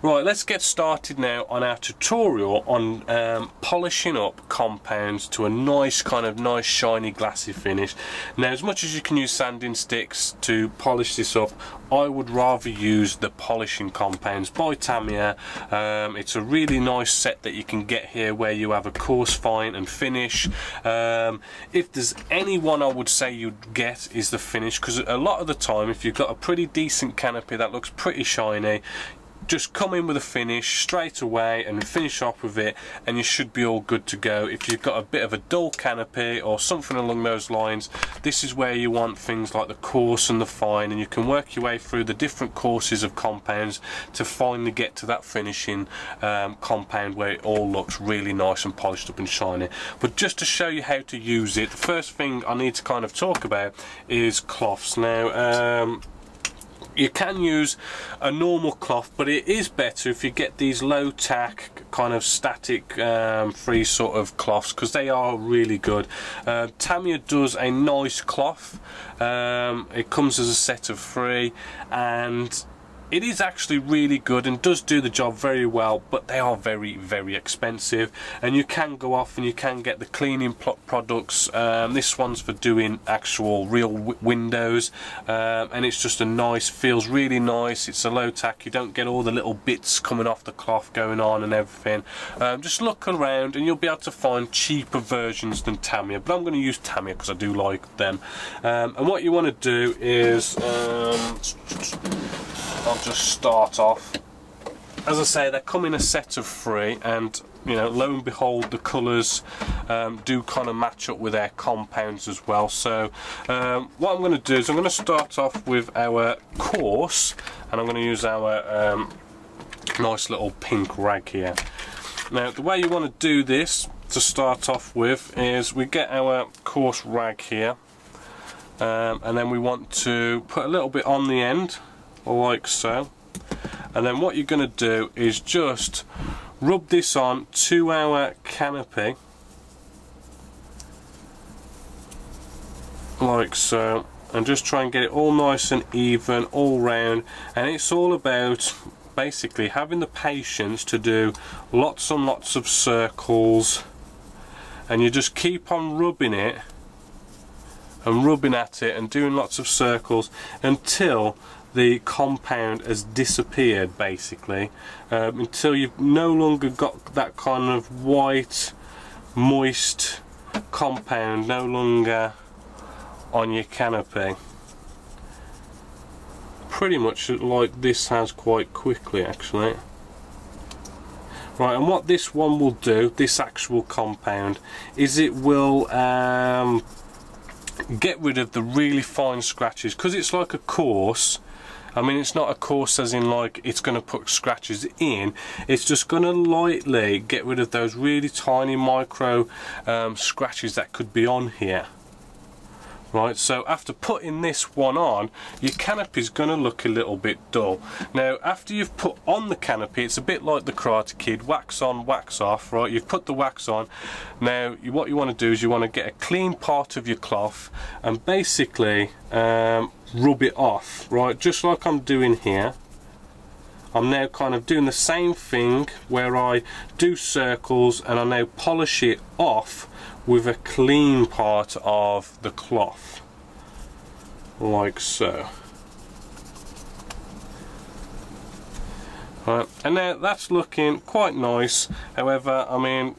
Right, let's get started now on our tutorial on polishing up compounds to a nice shiny glossy finish. Now, as much as you can use sanding sticks to polish this up, I would rather use the polishing compounds by Tamiya. It's a really nice set that you can get here where you have a coarse, fine and finish. If there's any one I would say you'd get is the finish, because a lot of the time if you've got a pretty decent canopy that looks pretty shiny, just come in with a finish straight away and finish off with it and you should be all good to go. If you've got a bit of a dull canopy or something along those lines, this is where you want things like the coarse and the fine, and you can work your way through the different courses of compounds to finally get to that finishing compound where it all looks really nice and polished up and shiny. But just to show you how to use it, the first thing I need to kind of talk about is cloths. Now, you can use a normal cloth, but it is better if you get these low tack kind of static free sort of cloths, because they are really good. Tamiya does a nice cloth. It comes as a set of 3 and it is actually really good and does do the job very well, but they are very, very expensive, and you can go off and you can get the cleaning products. This one's for doing actual real windows, and it's just a nice, feels really nice. It's a low tack, you don't get all the little bits coming off the cloth going on and everything. Just look around and you'll be able to find cheaper versions than Tamiya, but I'm going to use Tamiya because I do like them. And what you want to do is I'll just start off. As I say, they come in a set of 3, and you know, lo and behold, the colours do kind of match up with their compounds as well. So what I'm going to do is I'm going to start off with our coarse, and I'm going to use our nice little pink rag here. Now, the way you want to do this to start off with is we get our coarse rag here, and then we want to put a little bit on the end like so, and then what you're going to do is just rub this on to our canopy like so, and just try and get it all nice and even all round. And it's all about basically having the patience to do lots and lots of circles, and you just keep on rubbing it and rubbing at it and doing lots of circles until the compound has disappeared, basically, until you've no longer got that kind of white moist compound no longer on your canopy. Pretty much like this has quite quickly, actually. Right, and what this one will do, this actual compound, is it will get rid of the really fine scratches, because it's like a coarse. I mean, it's not a coarse as in like it's going to put scratches in, it's just going to lightly get rid of those really tiny micro scratches that could be on here. Right, so after putting this one on, your canopy is going to look a little bit dull. Now, after you've put on the canopy, it's a bit like the Karate Kid, wax on, wax off. Right, you've put the wax on. Now, what you want to do is you want to get a clean part of your cloth and basically rub it off, right, just like I'm doing here. I'm now kind of doing the same thing where I do circles and I now polish it off with a clean part of the cloth like so. Right, and now that's looking quite nice. However, I mean,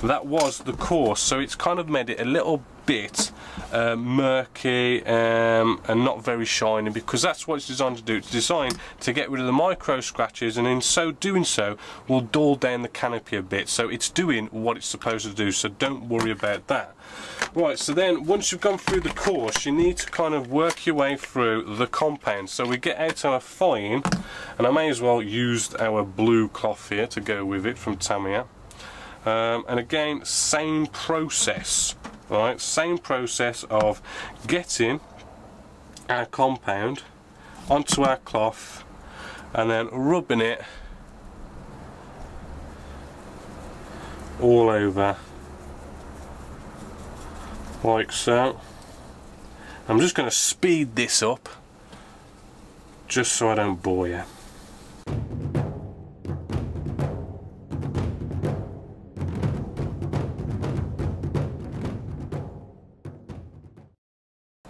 that was the coarse, so it's kind of made it a little bit murky and not very shiny, because that's what it's designed to do. It's designed to get rid of the micro scratches, and in so doing so will dull down the canopy a bit. So it's doing what it's supposed to do, so don't worry about that. Right, so then once you've gone through the course, you need to kind of work your way through the compound. So we get out our fine, and I may as well use our blue cloth here to go with it from Tamiya. And again, same process. Right, same process of getting our compound onto our cloth and then rubbing it all over like so. I'm just going to speed this up just so I don't bore you.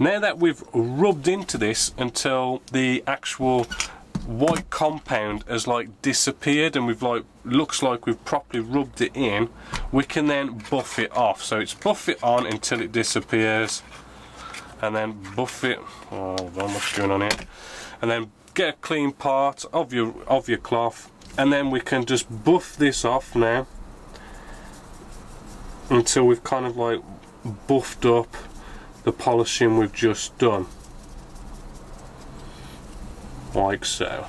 Now that we've rubbed into this until the actual white compound has like disappeared and we've like, looks like we've properly rubbed it in, we can then buff it off. So it's buff it on until it disappears, and then buff it, oh, what's going on here, and then get a clean part of your cloth, and then we can just buff this off now until we've kind of like buffed up the polishing we've just done, like so.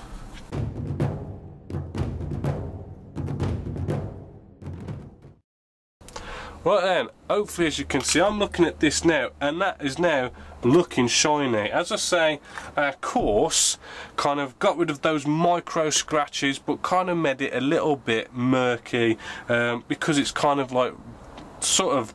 Right then, hopefully as you can see, I'm looking at this now and that is now looking shiny. As I say, our course kind of got rid of those micro scratches but kind of made it a little bit murky, because it's kind of like sort of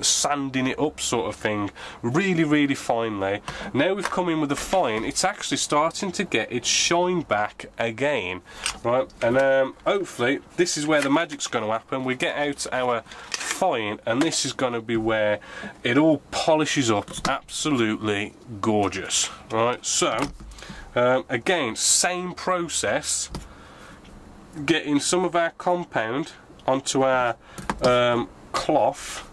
sanding it up sort of thing really finely. Now we've come in with the fine, it's actually starting to get its shine back again, right? And hopefully this is where the magic's going to happen. We get out our fine and this is going to be where it all polishes up absolutely gorgeous, right? So again, same process, getting some of our compound onto our cloth.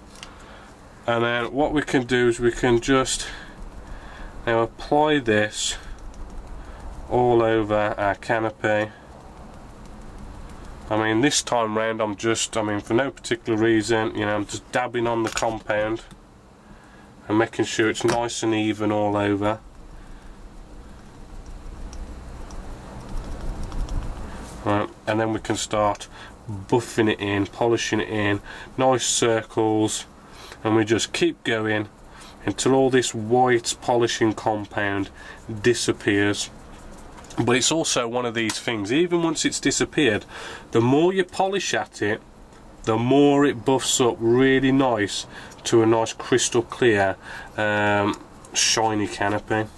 And then what we can do is we can just now apply this all over our canopy. I mean, this time round I'm just, I mean, for no particular reason, you know, I'm just dabbing on the compound and making sure it's nice and even all over. Right, and then we can start buffing it in, polishing it in, nice circles. And we just keep going until all this white polishing compound disappears. But it's also one of these things, even once it's disappeared, the more you polish at it, the more it buffs up really nice to a nice crystal clear shiny canopy.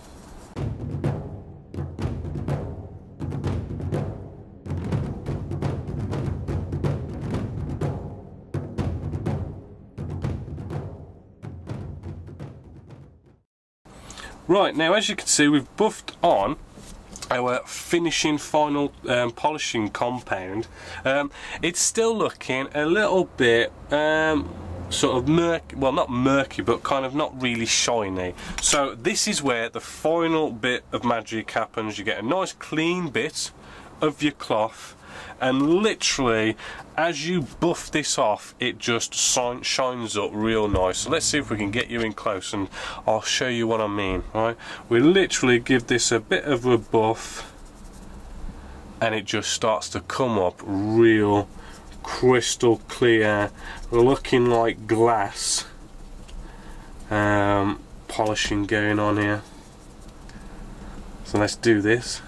Right, now as you can see, we've buffed on our finishing final polishing compound. It's still looking a little bit sort of murky, well not murky, but kind of not really shiny. So this is where the final bit of magic happens. You get a nice clean bit of your cloth, and literally as you buff this off it just shines up real nice. So let's see if we can get you in close and I'll show you what I mean. Right, we literally give this a bit of a buff and it just starts to come up real crystal clear, looking like glass. Polishing going on here, so let's do this.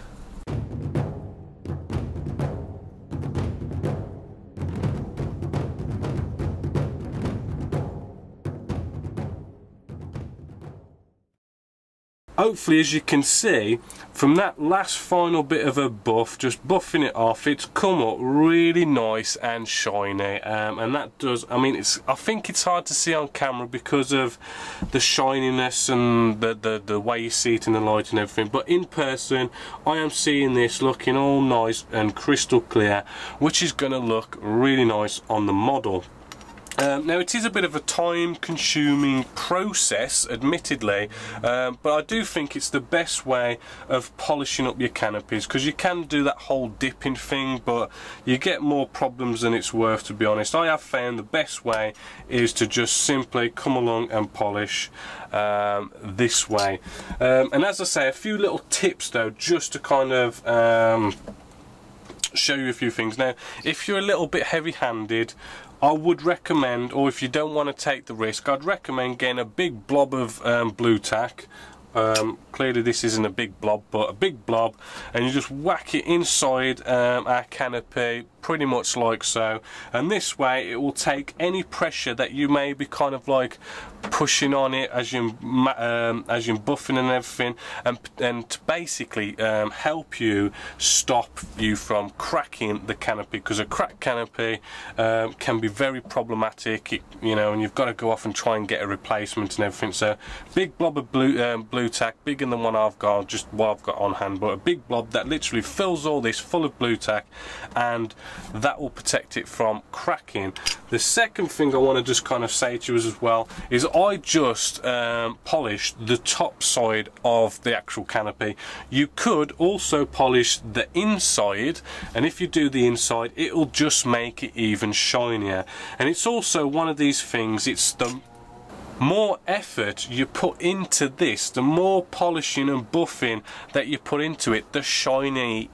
Hopefully, as you can see, from that last final bit of a buff, just buffing it off, it's come up really nice and shiny, and that does, I mean, I think it's hard to see on camera because of the shininess and the way you see it in the light and everything, but in person I am seeing this looking all nice and crystal clear, which is going to look really nice on the model. Now it is a bit of a time-consuming process, admittedly, but I do think it's the best way of polishing up your canopies, because you can do that whole dipping thing, but you get more problems than it's worth, to be honest. I have found the best way is to just simply come along and polish this way. And as I say, a few little tips though, just to kind of show you a few things. Now, if you're a little bit heavy-handed, I would recommend, or if you don't want to take the risk, I'd recommend getting a big blob of blue tack. Clearly this isn't a big blob, but a big blob, and you just whack it inside our canopy pretty much like so, and this way it will take any pressure that you may be kind of like pushing on it as you're buffing and everything, and to basically help you stop you from cracking the canopy, because a cracked canopy can be very problematic, you know, and you've got to go off and try and get a replacement and everything. So big blob of blue tack, bigger than one I've got, just what I've got on hand, but a big blob that literally fills all this full of blue tack, and that will protect it from cracking. The second thing I want to just kind of say to you as well is I just polished the top side of the actual canopy. You could also polish the inside, and if you do the inside, it will just make it even shinier. And it's also one of these things, it's the more effort you put into this, the more polishing and buffing that you put into it, the shinier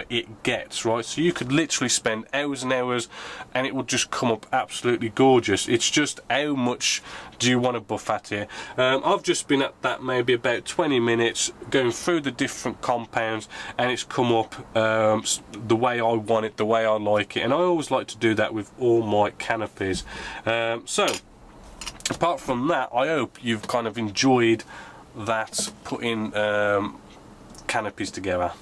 it gets, right? So you could literally spend hours and hours and it will just come up absolutely gorgeous. It's just how much do you want to buff at here. I've just been at that maybe about 20 minutes going through the different compounds, and it's come up the way I want it, the way I like it, and I always like to do that with all my canopies. So apart from that, I hope you've kind of enjoyed that, putting canopies together.